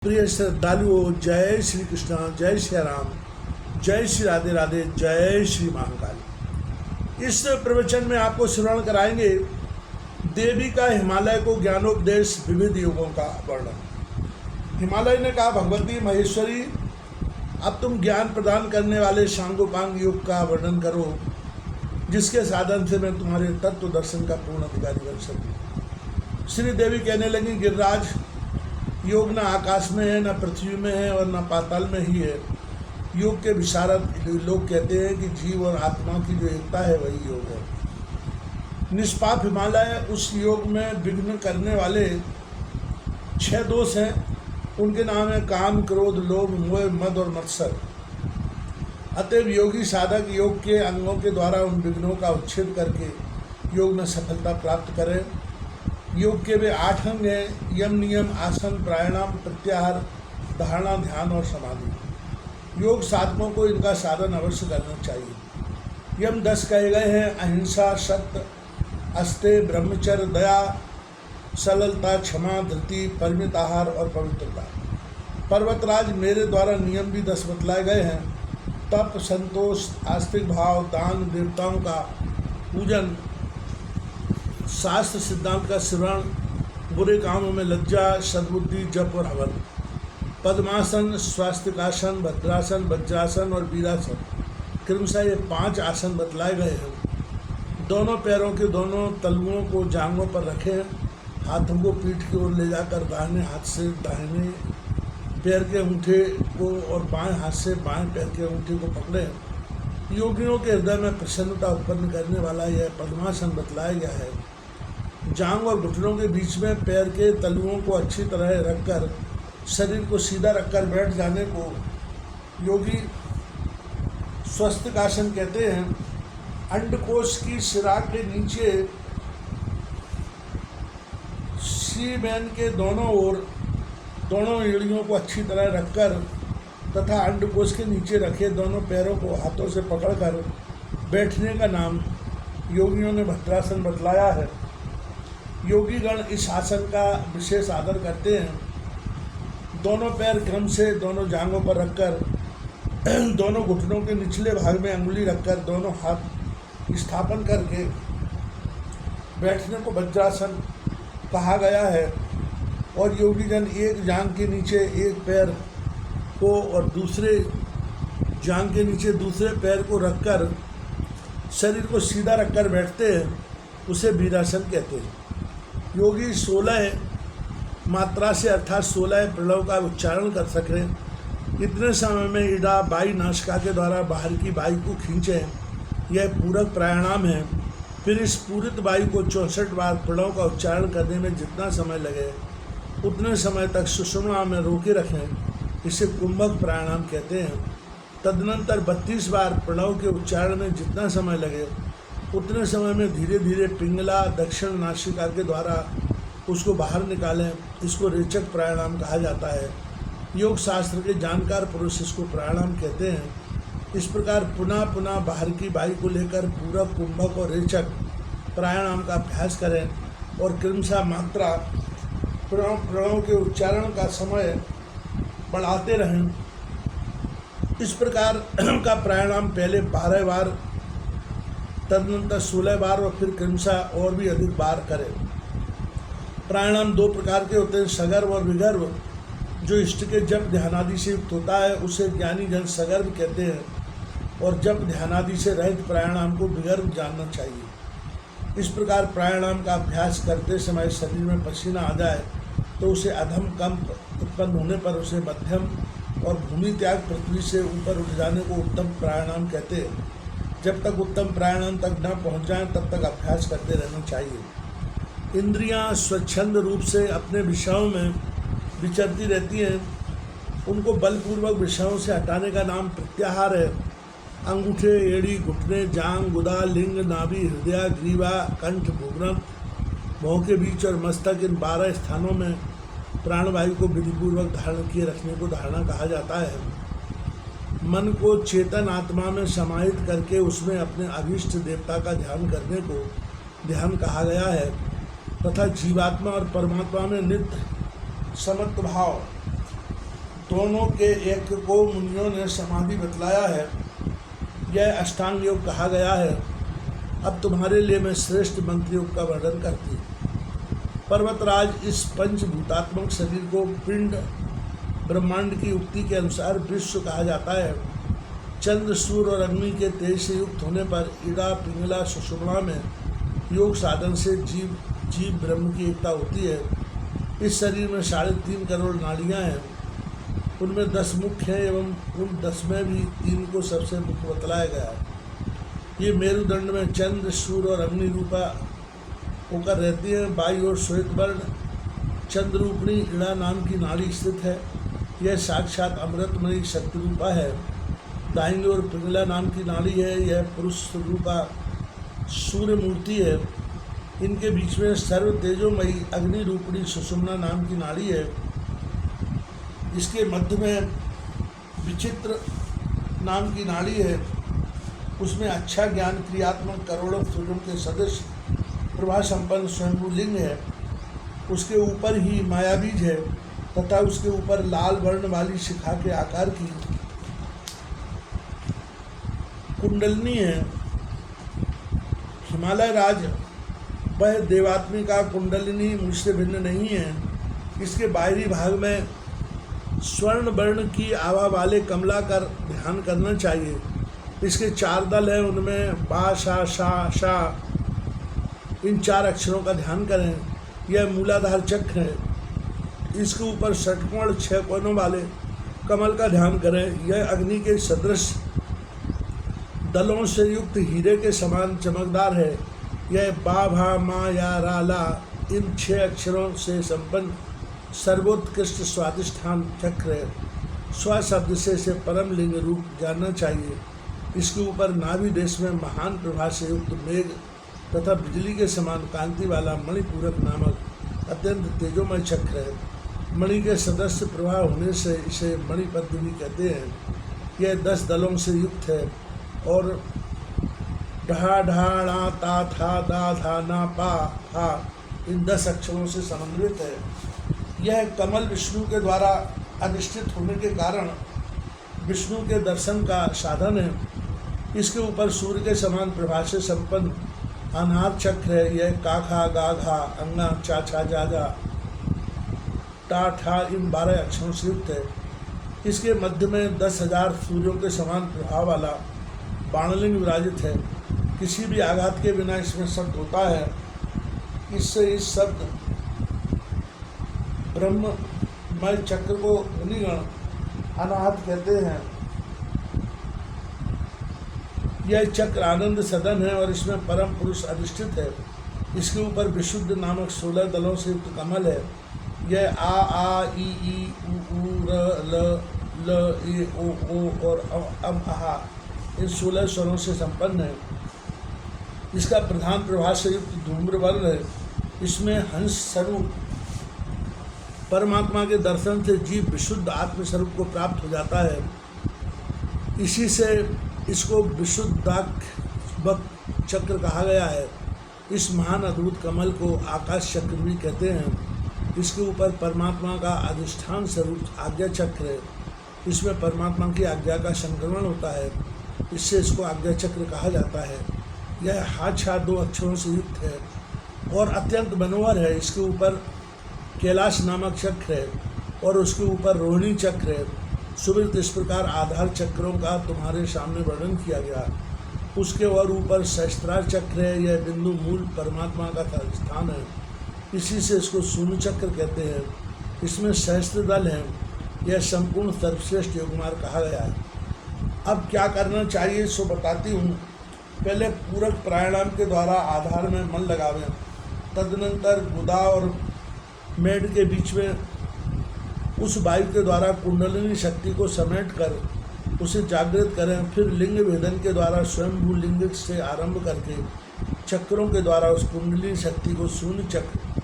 प्रिय श्रद्धालुओं, जय श्री कृष्ण, जय श्री राम, जय श्री राधे राधे, जय श्री महाकाल। इस प्रवचन में आपको श्रवण कराएंगे देवी का हिमालय को ज्ञानोपदेश विविध युगों का वर्णन। हिमालय ने कहा, भगवती महेश्वरी, अब तुम ज्ञान प्रदान करने वाले सांगोपांग युग का वर्णन करो, जिसके साधन से मैं तुम्हारे तत्व दर्शन का पूर्ण अधिकारी बन सकूं। श्री देवी कहने लगी, गिरिराज, योग न आकाश में है, न पृथ्वी में है और न पाताल में ही है। योग के विशारद लोग कहते हैं कि जीव और आत्मा की जो एकता है वही योग है। निष्पाप हिमालय उस योग में विघ्न करने वाले 6 दोष हैं। उनके नाम है काम, क्रोध, लोभ, मोह, मद और मत्सर। अतएव योगी साधक योग के अंगों के द्वारा उन विघ्नों का उच्छेद करके योग में सफलता प्राप्त करें। योग के वे 8 अंग हैं: यम, नियम, आसन, प्राणायाम, प्रत्याहार, धारणा, ध्यान और समाधि। योग साधकों को इनका साधन अवश्य करना चाहिए। यम 10 कहे गए हैं: अहिंसा, सत्य, अस्तेय, ब्रह्मचर्य, दया, सरलता, क्षमा, धृति, परिमित आहार और पवित्रता। पर्वतराज, मेरे द्वारा नियम भी 10 बतलाए गए हैं: तप, संतोष, आस्तिक भाव, दान, देवताओं का पूजन, शास्त्र सिद्धांत का श्रवण, बुरे कामों में लज्जा, सद्बुद्धि, जप और हवन। पद्मासन, स्वास्तिकासन, भद्रासन, वज्रासन और वीरासन, क्रमशः ये 5 आसन बतलाए गए हैं। दोनों पैरों के दोनों तलुओं को जांघों पर रखें, हाथों को पीठ की ओर ले जाकर दाहिने हाथ से दाहिने पैर के अंगूठे को और बाएं हाथ से बाएं पैर के अंगूठे को पकड़ें। योगियों के हृदय में प्रसन्नता उत्पन्न करने वाला यह पद्मासन बतलाया गया है। जांघ और घुटनों के बीच में पैर के तलुओं को अच्छी तरह रखकर शरीर को सीधा रखकर बैठ जाने को योगी स्वस्तिकासन कहते हैं। अंडकोश की शिरा के नीचे सीमेन के दोनों ओर दोनों एड़ियों को अच्छी तरह रखकर तथा अंडकोश के नीचे रखे दोनों पैरों को हाथों से पकड़कर बैठने का नाम योगियों ने भद्रासन बतलाया है। योगीगण इस आसन का विशेष आदर करते हैं। दोनों पैर क्रम से दोनों जांघों पर रखकर दोनों घुटनों के निचले भाग में अंगुली रखकर दोनों हाथ स्थापन करके बैठने को वज्रासन कहा गया है। और योगीजन एक जांघ के नीचे एक पैर को और दूसरे जांघ के नीचे दूसरे पैर को रखकर शरीर को सीधा रखकर बैठते हैं, उसे वीरासन कहते हैं। योगी 16 मात्रा से अर्थात 16 प्रणव का उच्चारण कर सकें। इतने समय में इड़ा बाई नासिका के द्वारा बाहर की वायु को खींचें। यह पूरक प्राणायाम है। फिर इस पूरित वायु को 64 बार प्रणव का उच्चारण करने में जितना समय लगे उतने समय तक सुषुम्ना में रोके रखें। इसे कुंभक प्राणायाम कहते हैं। तदनंतर 32 बार प्रणव के उच्चारण में जितना समय लगे उतने समय में धीरे धीरे पिंगला दक्षिण नासिका के द्वारा उसको बाहर निकालें। इसको रेचक प्राणायाम कहा जाता है। योग शास्त्र के जानकार पुरुष इसको प्राणायाम कहते हैं। इस प्रकार पुनः पुनः बाहर की वायु को लेकर पूरक, कुंभक और रेचक प्राणायाम का अभ्यास करें और क्रमशः मात्रा प्रणव के उच्चारण का समय बढ़ाते रहें। इस प्रकार का प्राणायाम पहले 12 बार, तदनंतर 16 बार और फिर क्रमशः और भी अधिक बार करें। प्राणायाम 2 प्रकार के होते हैं, सगर्भ और विगर्भ। जो इष्ट के जप ध्यानादि से युक्त होता है उसे ज्ञानी जन सगर्भ कहते हैं और जप ध्यानादि से रहित प्राणायाम को विगर्भ जानना चाहिए। इस प्रकार प्राणायाम का अभ्यास करते समय शरीर में पसीना आ जाए तो उसे अधम कंप उत्पन्न होने पर उसे मध्यम और भूमि त्याग पृथ्वी से ऊपर उठ जाने को उत्तम प्राणायाम कहते हैं। जब तक उत्तम प्राणायाम तक न पहुँच जाएँ तब तक अभ्यास करते रहना चाहिए। इंद्रियां स्वच्छंद रूप से अपने विषयों में विचरती रहती हैं। उनको बलपूर्वक विषयों से हटाने का नाम प्रत्याहार है। अंगूठे, एड़ी, घुटने, जांघ, गुदा, लिंग, नाभि, हृदय, ग्रीवा, कंठ, भूग्रंथ, भौं के बीच और मस्तक, इन 12 स्थानों में प्राणवायु को विधिपूर्वक धारण किए रखने को धारणा कहा जाता है। मन को चेतन आत्मा में समाहित करके उसमें अपने अभीष्ट देवता का ध्यान करने को ध्यान कहा गया है तथा जीवात्मा और परमात्मा में नित्य समत्व भाव दोनों के एक को मुनियों ने समाधि बतलाया है। यह अष्टांग योग कहा गया है। अब तुम्हारे लिए मैं श्रेष्ठ मंत्र योग का वर्णन करती हूँ। पर्वतराज, इस पंचभूतात्मक शरीर को पिंड ब्रह्मांड की उक्ति के अनुसार विश्व कहा जाता है। चंद्र, सूर्य और अग्नि के तेज से युक्त होने पर इड़ा, पिंगला, सुषुम्ना में योग साधन से जीव ब्रह्म की एकता होती है। इस शरीर में 3.5 करोड़ नाड़ियाँ हैं। उनमें 10 मुख्य हैं एवं उन 10 में भी 3 को सबसे मुख्य बतलाया गया है। ये मेरुदंड में चंद्र, सूर्य और अग्नि रूपा होकर रहती हैं। बाई और श्वेत वर्ण चंद्रूपणी इड़ा नाम की नाड़ी स्थित है। यह साक्षात अमृतमयी शक्ति रूपा है। दाहिनी ओर पिंगला नाम की नाड़ी है। यह पुरुष रूपा सूर्य मूर्ति है। इनके बीच में सर्व तेजोमयी अग्नि रूपणी सुषुम्ना नाम की नाड़ी है। इसके मध्य में विचित्र नाम की नाड़ी है। उसमें अच्छा ज्ञान क्रियात्मक करोड़ों सूर्यों के सदृश प्रभा संपन्न स्वयंभू लिंग है। उसके ऊपर ही मायाबीज है तथा उसके ऊपर लाल वर्ण वाली शिखा के आकार की कुंडलनी है। हिमालय राज, वह देवात्मिका कुंडलिनी मुझसे भिन्न नहीं है। इसके बाहरी भाग में स्वर्ण वर्ण की आभा वाले कमला कर ध्यान करना चाहिए। इसके 4 दल हैं, उनमें बा, शा, शा, शा, इन 4 अक्षरों का ध्यान करें। यह मूलाधार चक्र है। इसके ऊपर षटकोण 6 कोनों वाले कमल का ध्यान करें। यह अग्नि के सदृश दलों से युक्त हीरे के समान चमकदार है। यह बा, भा, मा, या, रा, ला, इन 6 अक्षरों से संपन्न सर्वोत्कृष्ट स्वादिष्ठान चक्र है। स्व शब्द से इसे परम लिंग रूप जानना चाहिए। इसके ऊपर नाभि देश में महान प्रभा से युक्त मेघ तथा बिजली के समान कांति वाला मणिपूरक नामक अत्यंत तेजोमय चक्र है। मणि के सदस्य प्रभा होने से इसे मणिपद्म भी कहते हैं। यह 10 दलों से युक्त है और ढा, ढा, णा, ता, था, दा, धा, ना, पा, हा, इन 10 अक्षरों से समन्वित है। यह कमल विष्णु के द्वारा अधिष्ठित होने के कारण विष्णु के दर्शन का साधन है। इसके ऊपर सूर्य के समान प्रभा से संपन्न अनाहत चक्र है। यह का, खा, गा, घा, अंगा, चा, छा, जा, जा, टा, ठा, इन 12 अक्षरों से युक्त है। इसके मध्य में 10,000 सूर्यों के समान प्रभाव वाला बाणलिंग विराजित है। किसी भी आघात के बिना इसमें शब्द होता है। इससे इस शब्द ब्रह्ममय चक्र को मुनिगण अनाहत कहते हैं। यह चक्र आनंद सदन है और इसमें परम पुरुष अधिष्ठित है। इसके ऊपर विशुद्ध नामक 16 दलों से युक्त कमल है। यह आ, ई, उ, र, ल, ए, ओ और अम, आहा, इन 16 स्वरों से संपन्न है। इसका प्रधान प्रभा से युक्त धूम्र वर्ण है। इसमें हंस स्वरूप परमात्मा के दर्शन से जीव विशुद्ध आत्मस्वरूप को प्राप्त हो जाता है। इसी से इसको विशुद्धात्मक चक्र कहा गया है। इस महान अद्भुत कमल को आकाश चक्र भी कहते हैं। इसके ऊपर परमात्मा का अधिष्ठान स्वरूप आज्ञा चक्र है। इसमें परमात्मा की आज्ञा का संक्रमण होता है। इससे इसको आज्ञा चक्र कहा जाता है। यह हाछा 2 अक्षरों से युक्त है और अत्यंत मनोहर है। इसके ऊपर कैलाश नामक चक्र है और उसके ऊपर रोहिणी चक्र है। सुवृत्त इस प्रकार आधार चक्रों का तुम्हारे सामने वर्णन किया गया। उसके और ऊपर सहस्त्रार चक्र है। यह बिंदु मूल परमात्मा का स्थान है। इसी से इसको शून्य चक्र कहते हैं। इसमें सहस्त्र दल हैं। यह संपूर्ण सर्वश्रेष्ठ योगमार्ग कहा गया है। अब क्या करना चाहिए सो बताती हूँ। पहले पूरक प्राणायाम के द्वारा आधार में मन लगावें। तदनंतर गुदा और मेड के बीच में उस वायु के द्वारा कुंडलिनी शक्ति को समेट कर उसे जागृत करें। फिर लिंग भेदन के द्वारा स्वयंभू लिंग से आरंभ करके चक्रों के द्वारा उस कुंडलिनी शक्ति को शून्य चक्र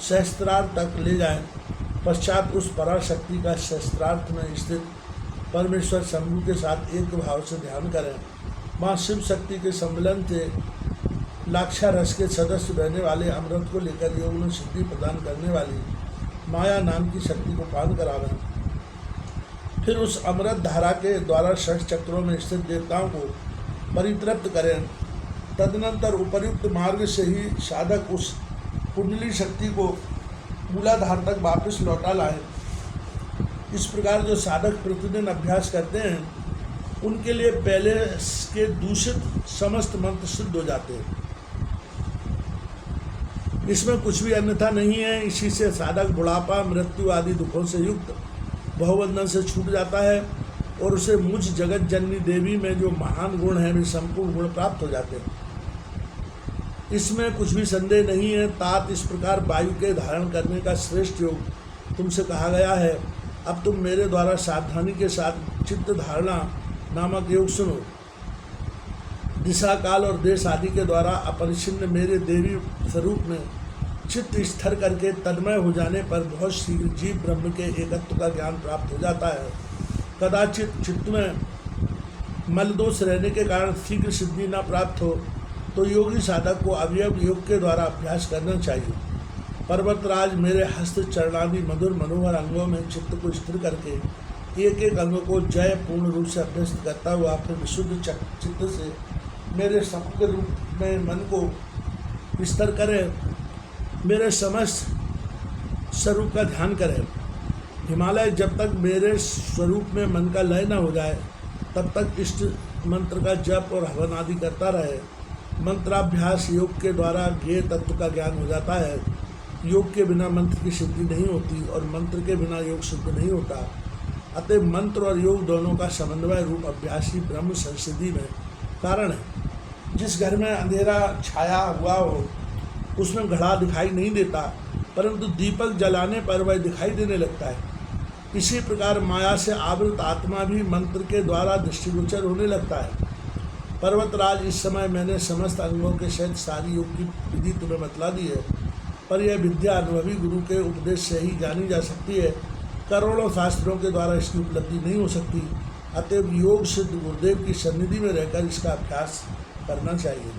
सहस्त्रार्थ तक ले जाएं। पश्चात उस पराशक्ति का सहस्त्रार्थ में स्थित परमेश्वर शंभु के साथ एक भाव से ध्यान करें। माँ शिव शक्ति के सम्मिलन से लाक्षा रस के सदस्य बहने वाले अमृत को लेकर योग में सिद्धि प्रदान करने वाली माया नाम की शक्ति को पान करावें। फिर उस अमृत धारा के द्वारा षट चक्रों में स्थित देवताओं को परितृप्त करें। तदनंतर उपर्युक्त मार्ग से ही साधक उस कुंडली शक्ति को मूलाधार तक वापस लौटा लाए। इस प्रकार जो साधक प्रतिदिन अभ्यास करते हैं उनके लिए पहले के दूषित समस्त मंत्र सिद्ध हो जाते हैं। इसमें कुछ भी अन्यथा नहीं है। इसी से साधक बुढ़ापा, मृत्यु आदि दुखों से युक्त बहुबंधन से छूट जाता है और उसे मुझ जगत जननी देवी में जो महान गुण है वे संपूर्ण गुण प्राप्त हो जाते हैं। इसमें कुछ भी संदेह नहीं है। तात इस प्रकार वायु के धारण करने का श्रेष्ठ योग तुमसे कहा गया है। अब तुम मेरे द्वारा सावधानी के साथ चित्त धारणा नामक योग सुनो। दिशा, काल और देश आदि के द्वारा अपरिच्छिन्न मेरे देवी स्वरूप में चित्त स्थिर करके तन्मय हो जाने पर बहुत शीघ्र जीव ब्रह्म के एकत्व का ज्ञान प्राप्त हो जाता है। कदाचित चित्त में मलदोष रहने के कारण शीघ्र सिद्धि न प्राप्त हो तो योगी साधक को अवयव योग के द्वारा अभ्यास करना चाहिए। पर्वतराज मेरे हस्त चरणादि मधुर मनोहर अंगों में चित्त को स्थिर करके एक एक अंग को जय पूर्ण रूप से अभ्यस्त करता हुआ फिर विशुद्ध चित्त से मेरे समग्र रूप में मन को स्थिर करें, मेरे समस्त स्वरूप का ध्यान करें। हिमालय जब तक मेरे स्वरूप में मन का लय न हो जाए तब तक इष्ट मंत्र का जप और हवन आदि करता रहे। मंत्राभ्यास योग के द्वारा ज्ञेय तत्व का ज्ञान हो जाता है। योग के बिना मंत्र की सिद्धि नहीं होती और मंत्र के बिना योग सिद्ध नहीं होता। अतः मंत्र और योग दोनों का समन्वय रूप अभ्यास ही ब्रह्म संसिद्धि में कारण है। जिस घर में अंधेरा छाया हुआ हो उसमें घड़ा दिखाई नहीं देता, परंतु दीपक जलाने पर वह दिखाई देने लगता है। इसी प्रकार माया से आवृत आत्मा भी मंत्र के द्वारा दृष्टिगोचर होने लगता है। पर्वतराज, इस समय मैंने समस्त अंगों के सहित सारी योग की विधि तुम्हें बतला दी है, पर यह विद्या अनुभवी गुरु के उपदेश से ही जानी जा सकती है। करोड़ों शास्त्रों के द्वारा इसकी उपलब्धि नहीं हो सकती। अतएव योग सिद्ध गुरुदेव की सन्निधि में रहकर इसका अभ्यास करना चाहिए।